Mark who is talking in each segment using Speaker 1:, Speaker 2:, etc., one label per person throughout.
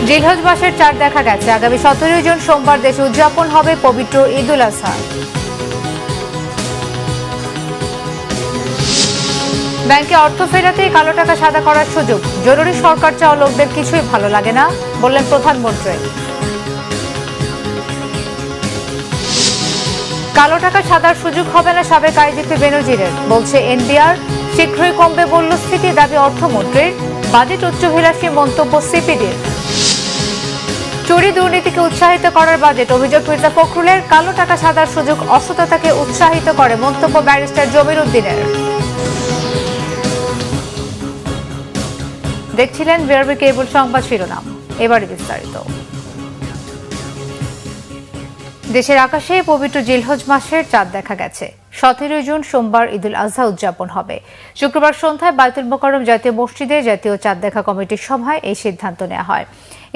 Speaker 1: জিলহজ মাসের চাঁদ দেখা গেছে। আগামী 17 জুন সোমবার দেশে উদযাপন হবে পবিত্র ঈদুল আজহা। ব্যাংকে অর্থ ফেরাতে কালো টাকা সাদা করার সুযোগ। জরুরি সরকার চাওয়া লোকদের কিছুই ভালো লাগে না, বললেন প্রধানমন্ত্রী। কালো টাকা সাদার সুযোগ হবে না সাবেক আইজিপি বেনজিরের, বলছে এনবিআর। শীঘ্রই কমবে মূল্যস্ফীতি, দাবি অর্থমন্ত্রীর। বাজেট উচ্চাভিলাষী মন্তব্য সিপিডির। চুরি দুর্নীতিকে উৎসাহিত করার বাজেট, অভিযোগ মির্জা ফখরুলের। কালো টাকা সাদার সুযোগ অসততাকে উৎসাহিত করে, মন্তব্য ব্যারিস্টার জমির উদ্দিনের। দেখছিলেন বিআরবি কেবল সংবাদ শিরোনাম, এবারে বিস্তারিত। দেশের আকাশে পবিত্র জিলহজ মাসের চাঁদ দেখা গেছে। 17 জুন সোমবার ঈদুল আজহা উদযাপন হবে। শুক্রবার সন্ধ্যায় বায়তুল মোকাররম জাতীয় মসজিদে জাতীয় চাঁদ দেখা কমিটির সভায় এই সিদ্ধান্ত নেওয়া হয়।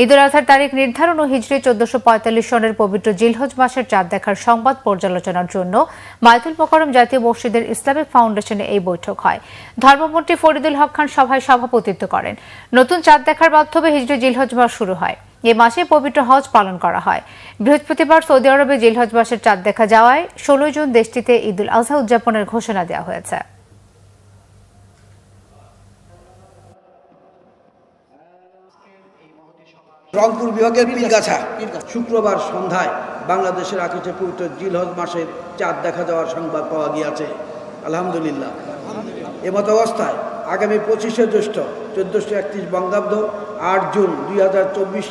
Speaker 1: ঈদুল আজহার তারিখ নির্ধারণ ও হিজরি 1445 সনের পবিত্র জিলহজ মাসের চাঁদ দেখার সংবাদ পর্যালোচনার জন্য বায়তুল মোকাররম জাতীয় মসজিদের ইসলামিক ফাউন্ডেশনে এই বৈঠক হয়। ধর্মমন্ত্রী ফরিদুল হক খান সভায় সভাপতিত্ব করেন। নতুন চাঁদ দেখার মাধ্যমে হিজরি জিলহজ মাস শুরু হয়। এ মাসে পবিত্র হজ পালন করা হয়। বৃহস্পতিবার সৌদি আরবে জিলহজ মাসের চাঁদ দেখা যাওয়ায় 16 জুন দেশটিতে ঈদুল আজহা উদযাপনের ঘোষণা দেওয়া হয়েছে।
Speaker 2: রংপুর বিভাগের পীরগাছা শুক্রবার সন্ধ্যায় বাংলাদেশের আকাশে পবিত্র জিলহজ মাসের চাঁদ দেখা যাওয়ার সংবাদ পাওয়া গিয়েছে। আলহামদুলিল্লাহ। এমত অবস্থায় আগামী 25শে জ্যৈষ্ঠ 1431 বঙ্গাব্দ 8 জুন 2024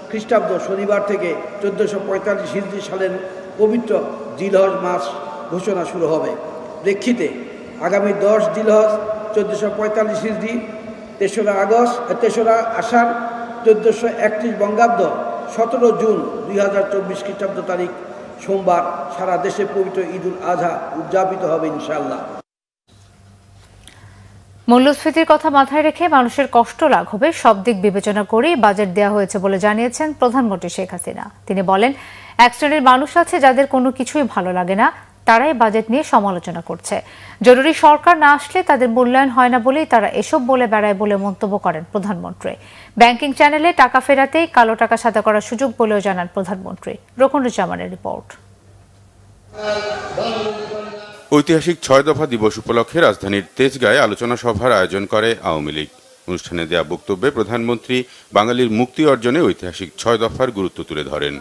Speaker 2: খ্রিস্টাব্দ শনিবার থেকে 1445 হিজরি সালের পবিত্র জিলহজ মাস ঘোষণা শুরু হবে। প্রেক্ষিতে আগামী 10 জিলহজ 1445 হিজরি 3রা আষাঢ় 1431 বঙ্গাব্দ 17 জুন 2024 খ্রিস্টাব্দ তারিখ সোমবার সারা দেশে পবিত্র ঈদুল আজহা উদযাপিত হবে ইনশাআল্লাহ।
Speaker 1: মূল্যস্ফীতির কথা মাথায় রেখে মানুষের কষ্ট লাঘবে সব দিক বিবেচনা করেই বাজেট দেওয়া হয়েছে বলে জানিয়েছেন প্রধানমন্ত্রী শেখ হাসিনা। তিনি বলেন, এক শ্রেণীর মানুষ আছে যাদের কোনো কিছুই ভালো লাগে না, তারাই বাজেট নিয়ে সমালোচনা করছে। জরুরি সরকার না আসলে তাদের মূল্যায়ন হয় না বলেই তারা এসব বলে বেড়ায় বলে মন্তব্য করেন প্রধানমন্ত্রী। ব্যাংকিং চ্যানেলে টাকা ফেরাতেই কালো টাকা সাদা করার সুযোগ বলেও জানান প্রধানমন্ত্রী। রোকনুজ্জামানের রিপোর্ট।
Speaker 3: ঐতিহাসিক 6 দফা দিবস উপলক্ষে রাজধানীর তেজগাঁয়ে আলোচনা সভার আয়োজন করে আওয়ামী লীগ। অনুষ্ঠানে দেয়া বক্তব্যে প্রধানমন্ত্রী বাঙালির মুক্তি অর্জনে ঐতিহাসিক 6 দফার গুরুত্ব তুলে ধরেন।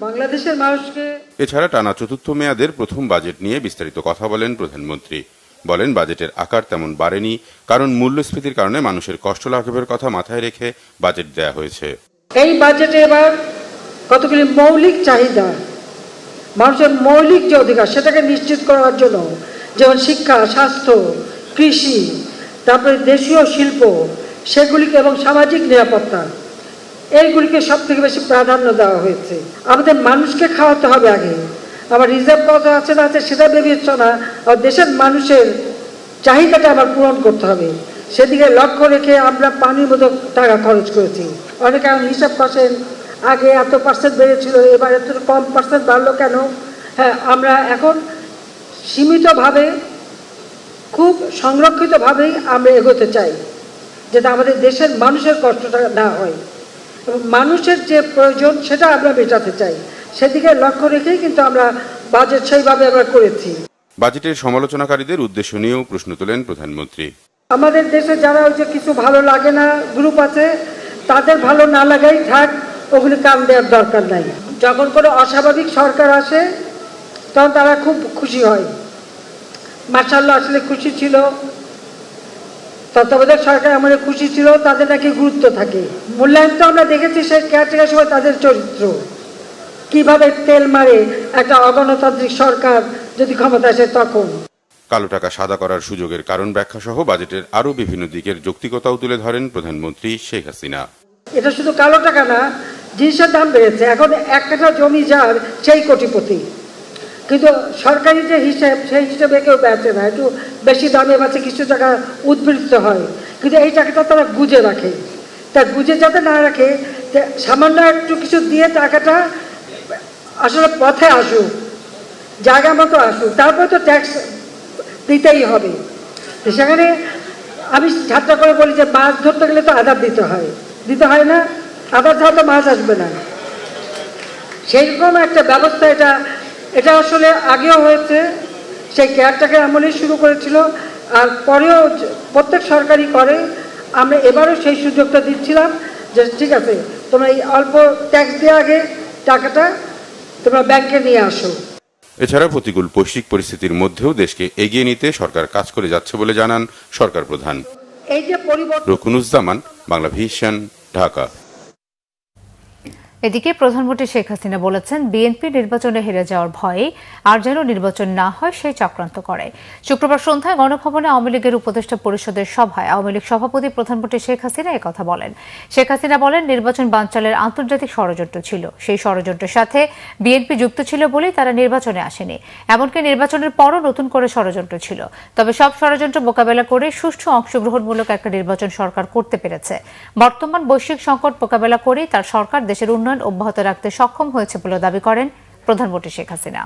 Speaker 4: বাংলাদেশের মানুষকে
Speaker 3: এছাড়া টানা চতুর্থ মেয়াদের প্রথম বাজেট নিয়ে বিস্তারিত কথা বলেন প্রধানমন্ত্রী। বলেন, বাজেটের আকার তেমন বাড়েনি, কারণ মূল্যস্ফীতির কারণে মানুষের কষ্ট লাঘবের কথা মাথায় রেখে বাজেট দেয়া হয়েছে।
Speaker 4: এই বাজেটে এবার কতগুলি মৌলিক চাহিদা, মানুষের মৌলিক যে অধিকার সেটাকে নিশ্চিত করার জন্য, যেমন শিক্ষা, স্বাস্থ্য, কৃষি, তারপরে দেশীয় শিল্প, সেগুলিকে এবং সামাজিক নিরাপত্তা, এইগুলিকে সব থেকে বেশি প্রাধান্য দেওয়া হয়েছে। আমাদের মানুষকে খাওয়াতে হবে আগে, আবার রিজার্ভ কত আছে না আছে সেটা বিবেচনা, আর দেশের মানুষের চাহিদাটা আবার পূরণ করতে হবে, সেদিকে লক্ষ্য রেখে আমরা পানির মতো টাকা খরচ করেছি। অনেকে হিসাব করছেন আগে এত % বেড়েছিল, এবার এত কম % বাড়লো কেন? হ্যাঁ, আমরা এখন সীমিতভাবে খুব সংরক্ষিতভাবেই আমরা এগোতে চাই, যাতে আমাদের দেশের মানুষের কষ্টটা না হয় এবং মানুষের যে প্রয়োজন সেটা আমরা মেটাতে চাই। সেদিকে লক্ষ্য রেখেই কিন্তু আমরা বাজেট সেইভাবে আমরা করেছি।
Speaker 3: বাজেটের সমালোচনাকারীদের উদ্দেশ্য নিয়েও প্রশ্ন তোলেন প্রধানমন্ত্রী।
Speaker 4: আমাদের দেশে যারা ওই যে কিছু ভালো লাগে না গ্রুপ আছে, তাদের ভালো না লাগাই থাক, ওগুলি কান দেওয়ার দরকার নাই। যখন কোনো অস্বাভাবিক সরকার আসে তখন তারা খুব খুশি হয়। মাশাআল্লাহ, আসলে খুশি ছিল। তত্ত্বাবধায়ক সরকার আমাদের খুশি ছিল, তাদের নাকি গুরুত্ব থাকে। মূল্যায়ন তো আমরা দেখেছি সেই কেয়ারটেকার সময় তাদের চরিত্র কিভাবে তেল মারে একটা অগণতান্ত্রিক সরকার যদি ক্ষমতা আসে তখন।
Speaker 3: কালো টাকা সাদা করার সুযোগের কারণ ব্যাখ্যা সহ বাজেটের আরো বিভিন্ন দিকের যৌক্তিকতাও তুলে ধরেন প্রধানমন্ত্রী শেখ হাসিনা।
Speaker 4: এটা শুধু কালো টাকা না, জিনিসের দাম বেড়েছে। এখন 1 কাঠা জমি যার সেই কোটিপতি, কিন্তু সরকারি যে হিসেব সেই হিসেবে কেউ বেচে না, একটু বেশি দামে বেচে, কিছু টাকা উদ্বৃত্ত হয়, কিন্তু এই টাকাটা তারা গুজে রাখে। তা গুজে যাতে না রাখে, সামান্য একটু কিছু দিয়ে টাকাটা আসলে পথে আসুক, জায়গা মতো আসুক, তারপরে তো ট্যাক্স দিতেই হবে। সেখানে আমি ঠাট্টা করে বলি যে মাছ ধরতে গেলে তো আদার দিতে হয় না? আদা ছাড়া তো মাছ আসবে না। সেইরকম একটা ব্যবস্থা এটা আসলে আগেও হয়েছে, সেই কেয়ারটাকে আমলেই শুরু করেছিল, আর পরেও প্রত্যেক সরকারই করে। আমরা এবারও সেই সুযোগটা দিচ্ছিলাম যে ঠিক আছে, তোমরা এই অল্প ট্যাক্স দিয়ে আগে টাকাটা তোমরা ব্যাংকে নিয়ে আসো।
Speaker 3: এছাড়া প্রতিকূল বৈশ্বিক পরিস্থিতির মধ্যেও দেশকে এগিয়ে নিতে সরকার কাজ করে যাচ্ছে বলে জানান সরকার প্রধান।
Speaker 4: এই যে পরিবর্তন।
Speaker 3: রুকুনুজ্জামান, বাংলা ভিশন, ঢাকা।
Speaker 1: এদিকে প্রধানমন্ত্রী শেখ হাসিনা বলেছেন, বিএনপি নির্বাচনে হেরে যাওয়ার ভয়ে আর যেন নির্বাচন না হয় সেই চক্রান্ত করে। শুক্রবার সন্ধ্যায় গণভবনে আওয়ামী লীগের উপদেষ্টা পরিষদের সভায় আওয়ামী লীগ সভাপতি প্রধানমন্ত্রী শেখ হাসিনা একথা বলেন। শেখ হাসিনা বলেন, নির্বাচন বানচালের আন্তর্জাতিক ষড়যন্ত্র ছিল। সেই ষড়যন্ত্রের সাথে বিএনপি যুক্ত ছিল বলেই তারা নির্বাচনে আসেনি। এমনকি নির্বাচনের পরও নতুন করে ষড়যন্ত্র ছিল। তবে সব ষড়যন্ত্র মোকাবেলা করে সুষ্ঠু অংশগ্রহণমূলক একটা নির্বাচন সরকার করতে পেরেছে। বর্তমান বৈশ্বিক সংকট মোকাবেলা করেই তার সরকার দেশের উন্নয়ন অব্যাহত রাখতে সক্ষম হয়েছে বলে দাবি করেন প্রধানমন্ত্রী শেখ হাসিনা।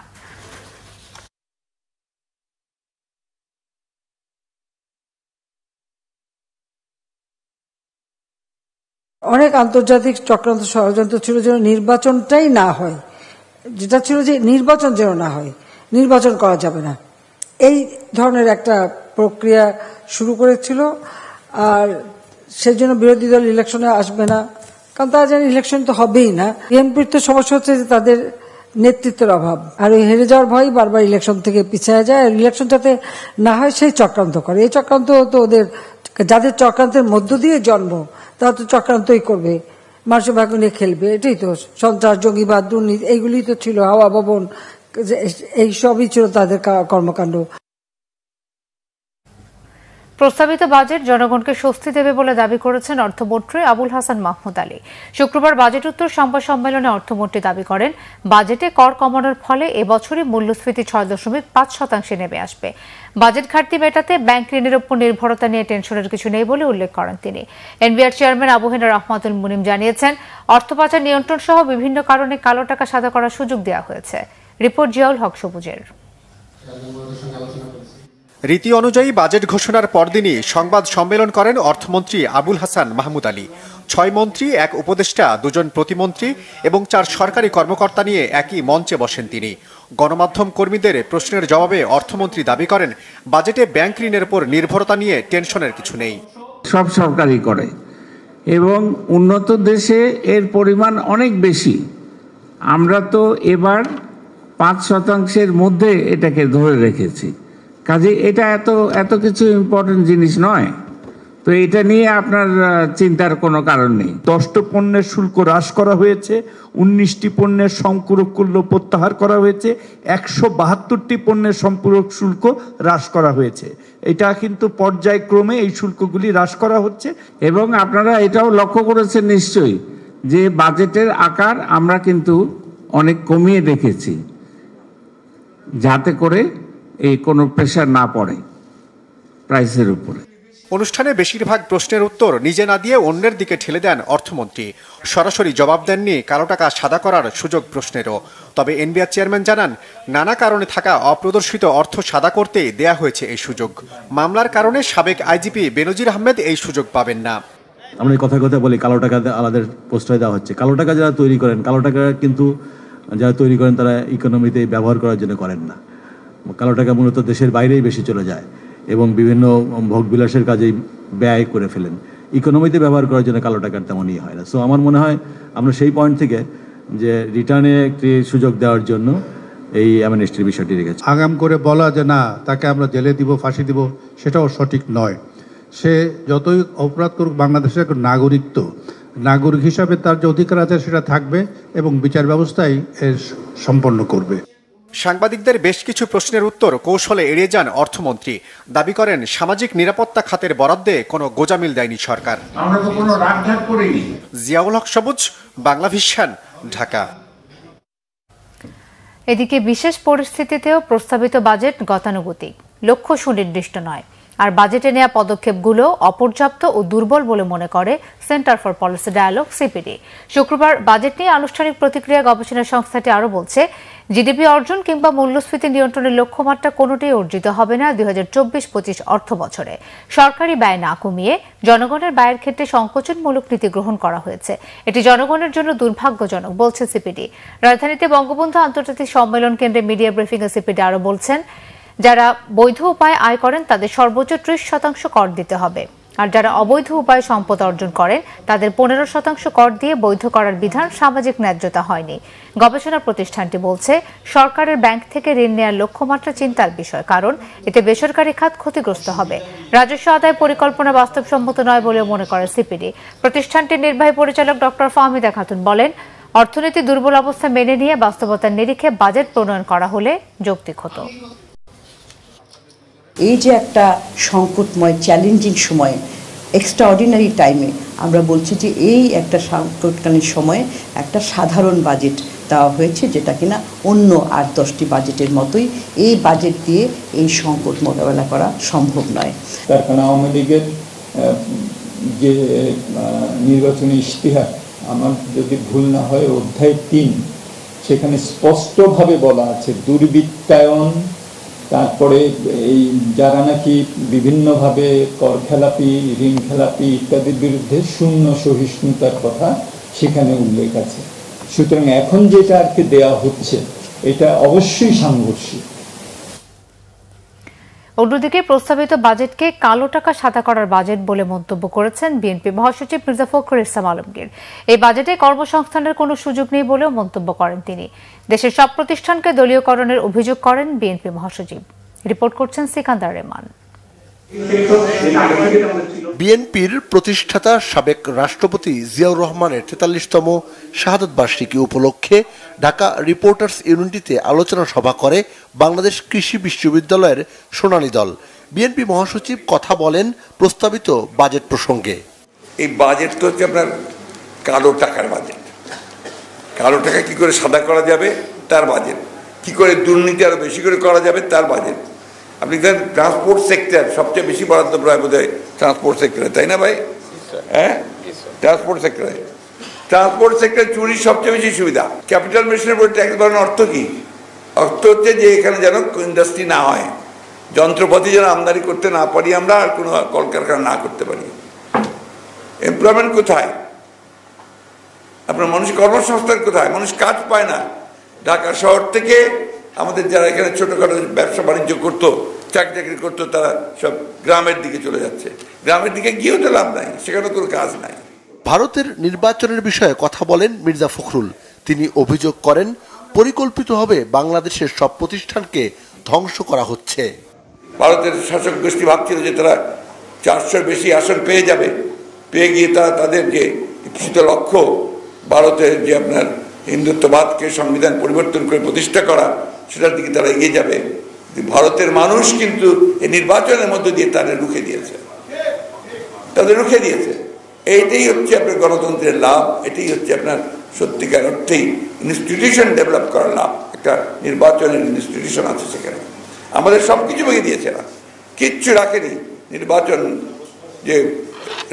Speaker 4: অনেক আন্তর্জাতিক চক্রান্ত ষড়যন্ত্র ছিল যেন নির্বাচনটাই না হয়, যেটা ছিল যে নির্বাচন যেন না হয়, নির্বাচন করা যাবে না, এই ধরনের একটা প্রক্রিয়া শুরু করেছিল। আর সেই জন্য বিরোধী দল ইলেকশনে আসবে না, কারণ তারা জানে ইলেকশন তো হবেই না। বিএনপির তো সমস্যা হচ্ছে যে তাদের নেতৃত্বের অভাব, আর ওই হেরে যাওয়ার ভয় বারবার ইলেকশন থেকে পিছিয়ে যায়, আর ইলেকশন যাতে না হয় সেই চক্রান্ত করে। এই চক্রান্ত তো ওদের, যাদের চক্রান্তের মধ্য দিয়ে জন্ম, তারা তো চক্রান্তই করবে, মানুষের ভাগ্য নিয়ে খেলবে। এটাই তো সন্ত্রাস, জঙ্গিবাদ, দুর্নীতি, এইগুলি তো ছিল, হাওয়া ভবন, এই সবই ছিল তাদের কর্মকাণ্ড।
Speaker 1: প্রস্তাবিত বাজেট জনগণকে স্বস্তি দেবে বলে দাবি করেছেন অর্থমন্ত্রী আবুল হাসান মাহমুদ আলী। শুক্রবার বাজেট উত্তর সংবাদ সম্মেলনে অর্থমন্ত্রী দাবি করেন, বাজেটে কর কমানোর ফলে এবছরই মূল্যস্ফীতি 6.5% নেমে আসবে। বাজেট ঘাটতি মেটাতে ব্যাংক ঋণের উপর নির্ভরতা নিয়ে টেনশনের কিছু নেই বলে উল্লেখ করেন তিনি। এনবিআর চেয়ারম্যান আবু হেনা রহমাতুল মুনিম জানিয়েছেন, অর্থ পাচার নিয়ন্ত্রণ সহ বিভিন্ন কারণে কালো টাকা সাদা করার সুযোগ দেওয়া হয়েছে। রিপোর্ট জিয়াউল হক সবুজের।
Speaker 5: রীতি অনুযায়ী বাজেট ঘোষণার পরদিনই সংবাদ সম্মেলন করেন অর্থমন্ত্রী আবুল হাসান মাহমুদ আলী। 6 মন্ত্রী, 1 উপদেষ্টা, 2 জন প্রতিমন্ত্রী এবং 4 সরকারি কর্মকর্তা নিয়ে একই মঞ্চে বসেন তিনি। গণমাধ্যম কর্মীদের প্রশ্নের জবাবে অর্থমন্ত্রী দাবি করেন, বাজেটে ব্যাংক ঋণের উপর নির্ভরতা নিয়ে টেনশনের কিছু নেই।
Speaker 6: সব সরকারই করে এবং উন্নত দেশে এর পরিমাণ অনেক বেশি। আমরা তো এবার 5% মধ্যে এটাকে ধরে রেখেছি, কাজে এটা এত কিছু ইম্পর্টেন্ট জিনিস নয়। তো এটা নিয়ে আপনার চিন্তার কোনো কারণ নেই। 10টি পণ্যের শুল্ক হ্রাস করা হয়েছে, 19টি পণ্যের সম্পূরক মূল্য প্রত্যাহার করা হয়েছে, 172টি পণ্যের সম্পূরক শুল্ক হ্রাস করা হয়েছে। এটা কিন্তু পর্যায়ক্রমে এই শুল্কগুলি হ্রাস করা হচ্ছে। এবং আপনারা এটাও লক্ষ্য করেছেন নিশ্চয়ই যে বাজেটের আকার আমরা কিন্তু অনেক কমিয়ে রেখেছি, যাতে করে এই কোনো প্রেশার না পড়ে প্রাইসের উপরে।
Speaker 5: অনুষ্ঠানে বেশিরভাগ প্রশ্নের উত্তর নিজে না দিয়ে অন্যের দিকে ঠেলে দেন অর্থমন্ত্রী। সরাসরি জবাব দেননি কালো টাকা সাদা করার সুযোগ প্রশ্নেরও। তবে এনবিআর চেয়ারম্যান জানান, নানা কারণে থাকা অপ্রদর্শিত অর্থ সাদা করতে দেয়া হয়েছে এই সুযোগ। মামলার কারণে সাবেক আইজিপি বেনজির আহমেদ এই সুযোগ পাবেন না।
Speaker 7: আমরা এই কথা বলি, কালো টাকা আলাদা প্রশ্রয় দেওয়া হচ্ছে। কালো টাকা যারা তৈরি করেন, কালো টাকা কিন্তু যারা তৈরি করেন তারা ইকোনমিতে ব্যবহার করার জন্য করেন না। কালো টাকা মূলত দেশের বাইরেই বেশি চলে যায় এবং বিভিন্ন ভোগবিলাসের কাজেই ব্যয় করে ফেলেন। ইকোনমিতে ব্যবহার করার জন্য কালো টাকার তেমনই হয় না। সো আমার মনে হয় আমরা সেই পয়েন্ট থেকে যে রিটার্নে একটি সুযোগ দেওয়ার জন্য এই অ্যামনেস্টির বিষয়টি রেখেছি।
Speaker 8: আগাম করে বলা যে না, তাকে আমরা জেলে দিব, ফাঁসি দিব, সেটাও সঠিক নয়। সে যতই অপরাধ করুক, বাংলাদেশের এক নাগরিক, তো নাগরিক হিসাবে তার যে অধিকার আছে সেটা থাকবে এবং বিচার ব্যবস্থাই এর সম্পন্ন করবে।
Speaker 5: সাংবাদিকদের বেশ কিছু প্রশ্নের উত্তর কৌশলে এড়িয়ে যান অর্থমন্ত্রী। দাবি করেন, সামাজিক নিরাপত্তা খাতের বরাদ্দে কোনো গোজামিল দেয়নি সরকার।
Speaker 6: আমরা তো কোনো রাজঘাট করিনি।
Speaker 5: জিয়াউল হক সবুজ, বাংলা ভিশন, ঢাকা।
Speaker 1: এদিকে বিশেষ পরিস্থিতিতেও প্রস্তাবিত বাজেট গতানুগতিক, লক্ষ্য সুনির্দিষ্ট নয়। আর বাজেটে নেওয়া পদক্ষেপগুলো অপর্যাপ্ত ও দুর্বল বলে মনে করে Centre for Policy Dialogue CPD. শুক্রবার বাজেট নিয়ে আনুষ্ঠানিক প্রতিক্রিয়া গবেষণা সংস্থাটি আরও বলছে, জিডিপি অর্জন কিংবা মূল্যস্ফীতি নিয়ন্ত্রণের লক্ষ্যমাত্রা কোনোটাই অর্জিত হবে না 2024-25 অর্থ বছরে। সরকারি ব্যয় না কমিয়ে জনগণের ব্যয়ের ক্ষেত্রে সংকোচনমূলক নীতি গ্রহণ করা হয়েছে। এটি জনগণের জন্য দুর্ভাগ্যজনক বলছে সিপিডি। রাজধানীতে বঙ্গবন্ধু আন্তর্জাতিক সম্মেলন কেন্দ্রে মিডিয়া ব্রিফিংয়ে সিপিডি আরও বলছেন, যারা বৈধ উপায়ে আয় করেন তাদের সর্বোচ্চ 30% কর দিতে হবে, আর যারা অবৈধ উপায়ে সম্পদ অর্জন করেন তাদের 15% কর দিয়ে বৈধ করার বিধান সামাজিক ন্যায্যতা হয়নি। গবেষণা প্রতিষ্ঠানটি বলছে, সরকারের ব্যাংক থেকে ঋণ নেওয়ার লক্ষ্যমাত্রা চিন্তার বিষয়, কারণ এতে বেসরকারি খাত ক্ষতিগ্রস্ত হবে। রাজস্ব আদায় পরিকল্পনা বাস্তবসম্মত নয় বলে মনে করে সিপিডি। প্রতিষ্ঠানটির নির্বাহী পরিচালক ডক্টর ফাহমিদা খাতুন বলেন, অর্থনীতি দুর্বল অবস্থা মেনে নিয়ে বাস্তবতার নিরিখে বাজেট প্রণয়ন করা হলে যৌক্তিক হতো।
Speaker 9: এই যে একটা সংকটময় চ্যালেঞ্জিং সময়ে, এক্সট্রাঅর্ডিনারি টাইমে আমরা বলছি যে এই একটা সংকটকালীন সময়ে একটা সাধারণ বাজেট দেওয়া হয়েছে, যেটা কিনা অন্য 8-10টি বাজেটের মতোই এই বাজেট দিয়ে এই সংকট মোকাবেলা করা সম্ভব নয়।
Speaker 10: তার কারণ আওয়ামী লীগের যে নির্বাচনী ইশতিহার, আমার যদি ভুল না হয় অধ্যায় 3, সেখানে স্পষ্টভাবে বলা আছে দুর্বৃত্তায়ন, তারপরে এই যারা নাকি বিভিন্নভাবে কর খেলাপি, ঋণ খেলাপি ইত্যাদির বিরুদ্ধে শূন্য সহিষ্ণুতার কথা সেখানে উল্লেখ আছে। সুতরাং এখন যেটা আর কি দেওয়া হচ্ছে এটা অবশ্যই সাংঘর্ষিক।
Speaker 1: অন্যদিকে প্রস্তাবিত বাজেটকে কালো টাকা সাদা করার বাজেট বলে মন্তব্য করেছেন বিএনপি মহাসচিব মির্জা ফখরুল ইসলাম আলমগীর। এই বাজেটে কর্মসংস্থানের কোনো সুযোগ নেই বলেও মন্তব্য করেন তিনি। দেশের সব প্রতিষ্ঠানকে দলীয়করণের অভিযোগ করেন বিএনপি মহাসচিব। রিপোর্ট করছেন সিকান্দার রেহমান।
Speaker 11: বিএনপির প্রতিষ্ঠাতা সাবেক রাষ্ট্রপতি জিয়াউর রহমানের 43তম শাহাদত বার্ষিকী উপলক্ষে ঢাকা রিপোর্টার্স ইউনিটিতে আলোচনা সভা করে বাংলাদেশ কৃষি বিশ্ববিদ্যালয়ের সোনালী দল। বিএনপি মহাসচিব কথা বলেন প্রস্তাবিত বাজেট প্রসঙ্গে।
Speaker 12: এই বাজেট তো হচ্ছে আপনার কালো টাকার বাজেট। কালো টাকা কি করে সাদা করা যাবে তার বাজেট, কি করে দুর্নীতি আরো বেশি করে করা যাবে তার বাজেট। আপনি দেখেন ট্রান্সপোর্ট সেক্টর সবচেয়ে বেশি বরাদ্দ প্রায় বোধ হয় ট্রান্সপোর্ট সেক্টরে, তাই না ভাই? হ্যাঁ, ট্রান্সপোর্ট সেক্টরে চুরির সবচেয়ে বেশি সুবিধা। ক্যাপিটাল মিশনের উপর ট্যাক্স বাড়ানোর অর্থ কি? অর্থ হচ্ছে যে এখানে যেন ইন্ডাস্ট্রি না হয়, যন্ত্রপাতি যেন আমদানি করতে না পারি আমরা, আর কোনো কলকারখানা না করতে পারি। এমপ্লয়মেন্ট কোথায়? আপনার মানুষ কর্মসংস্থান কোথায়? মানুষ কাজ পায় না। ঢাকা শহর থেকে আমাদের যারা এখানে ছোটখাটো ব্যবসা বাণিজ্য করতো, চাকরি চাকরি করতো, তারা সব গ্রামের দিকে চলে যাচ্ছে। গ্রামের দিকে গিয়েও তো লাভ নাই, সেখানে কোনো কাজ নাই।
Speaker 11: ভারতের নির্বাচনের বিষয়ে কথা বলেন মির্জা ফখরুল। তিনি অভিযোগ করেন পরিকল্পিতভাবে বাংলাদেশের সব প্রতিষ্ঠানকে ধ্বংস করা হচ্ছে।
Speaker 12: ভারতের শাসক গোষ্ঠী ভাবছিল যে তারা 400 বেশি আসন পেয়ে যাবে, পেয়ে গিয়ে তারা তাদের যে ইচ্ছিত লক্ষ্য, ভারতের যে আপনার হিন্দুত্ববাদকে সংবিধান পরিবর্তন করে প্রতিষ্ঠা করা, সেটার দিকে তারা এগিয়ে যাবে। ভারতের মানুষ কিন্তু এই নির্বাচনের মধ্য দিয়ে তাদের রুখে দিয়েছে। এইটাই হচ্ছে আপনার গণতন্ত্রের লাভ, এটাই হচ্ছে আপনার সত্যিকার অর্থেই ইনস্টিটিউশন ডেভেলপ করার লাভ। একটা নির্বাচনের ইনস্টিটিউশন আছে সেখানে। আমাদের সব কিছু ভেঙে দিয়েছে, না কিচ্ছু রাখেনি। নির্বাচন যে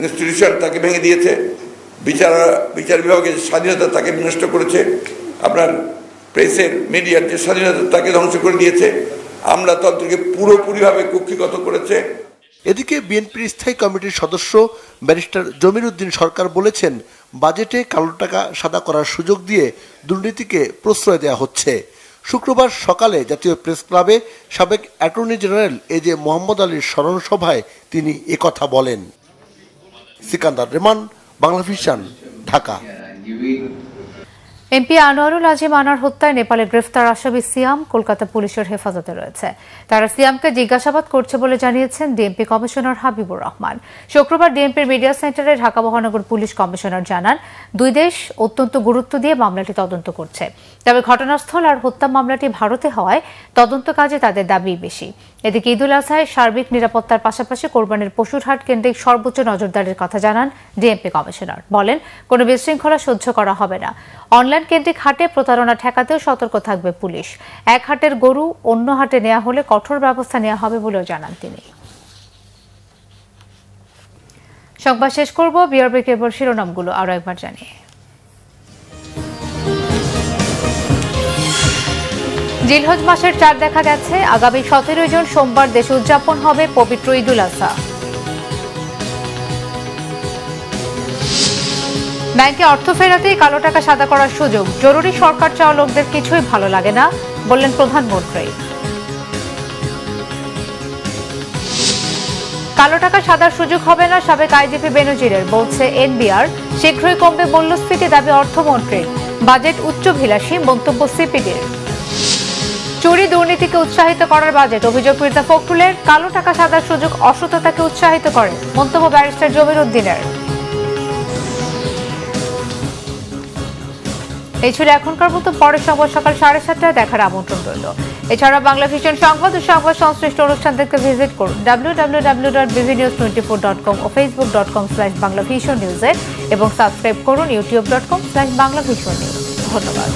Speaker 12: ইনস্টিটিউশন তাকে ভেঙে দিয়েছে, বিচার বিভাগের স্বাধীনতা তাকে বিনষ্ট করেছে, আপনার প্রেসের মিডিয়ার যে স্বাধীনতা তাকে ধ্বংস করে দিয়েছে, আমলাতন্ত্রকে পুরোপুরিভাবে কুক্ষিগত করেছে।
Speaker 11: এদিকে বিএনপির স্থায়ী কমিটির সদস্য ব্যারিস্টার জমির উদ্দিন সরকার বলেছেন, বাজেটে কালো টাকা সাদা করার সুযোগ দিয়ে দুর্নীতিকে প্রশ্রয় দেওয়া হচ্ছে। শুক্রবার সকালে জাতীয় প্রেস ক্লাবে সাবেক অ্যাটর্নি জেনারেল এজে মোহাম্মদ আলীর স্মরণ সভায় তিনি একথা বলেন। সিকান্দার রেহমান, বাংলা ভিশন, ঢাকা।
Speaker 1: এমপি আনোয়ারুল আজিম আনার হত্যায় নেপালে গ্রেফতার আসামি সিয়াম কলকাতা পুলিশের হেফাজতে রয়েছে। তারা সিয়ামকে জিজ্ঞাসাবাদ করছে বলে জানিয়েছেন ডিএমপি কমিশনার হাবিবুর রহমান। শুক্রবার ডিএমপির মিডিয়া সেন্টারে ঢাকা মহানগর পুলিশ কমিশনার জানান, দুই দেশ অত্যন্ত গুরুত্ব দিয়ে মামলাটি তদন্ত করছে। তবে ঘটনাস্থল আর হত্যা মামলাটি ভারতে হওয়ায় তদন্ত কাজে তাদের দাবি বেশি। এদিকে ঈদুল আজহায় সার্বিক নিরাপত্তার পাশাপাশি কোরবানির পশুর হাট কেন্দ্রিক সর্বোচ্চ নজরদারির কথা জানান ডিএমপি কমিশনার। বলেন, কোনো বিশৃঙ্খলা সহ্য করা হবে না। অনলাইন কেন্দ্রিক হাটে প্রতারণা ঠেকাতেও সতর্ক থাকবে পুলিশ। এক হাটের গরু অন্য হাটে নেওয়া হলে কঠোর ব্যবস্থা নেওয়া হবে বলেও জানান তিনি। সংবাদ শেষ করব, বিআরবি কেবল শিরোনামগুলো আরো একবার জানিয়ে। জিলহজ মাসের চাঁদ দেখা গেছে। আগামী 17 জুন সোমবার দেশে উদযাপন হবে পবিত্র ঈদুল আজহা। ব্যাংকে অর্থ ফেরাতেই কালো টাকা সাদা করার সুযোগ। জরুরি সরকার চাওয়া লোকদের কিছুই ভালো লাগে না, বললেন প্রধানমন্ত্রী। কালো টাকা সাদার সুযোগ হবে না সাবেক আইজিপি বেনজিরের, বলছে এনবিআর। শীঘ্রই কমবে মূল্যস্ফীতি, দাবি অর্থমন্ত্রীর। বাজেট উচ্চাভিলাষী, মন্তব্য সিপিডির। চুরি দুর্নীতিকে উৎসাহিত করার বাজেট, অভিযোগ মির্জা ফখরুলের। কালো টাকা সাদার সুযোগ অসততাকে উৎসাহিত করে, মন্তব্য ব্যারিস্টার জমির উদ্দিনের। এই ছিল এখনকার মতো। পরের সংবাদ সকাল 7:30টায় দেখার আমন্ত্রণ রইল। এছাড়া বাংলা ভিশন সংবাদ ও সংবাদ সংশ্লিষ্ট অনুষ্ঠান দেখতে ভিজিট করুন www.bvnews24.com ও facebook.com/banglavisionnews এবং সাবস্ক্রাইব করুন youtube.com/banglavisionnews। ধন্যবাদ।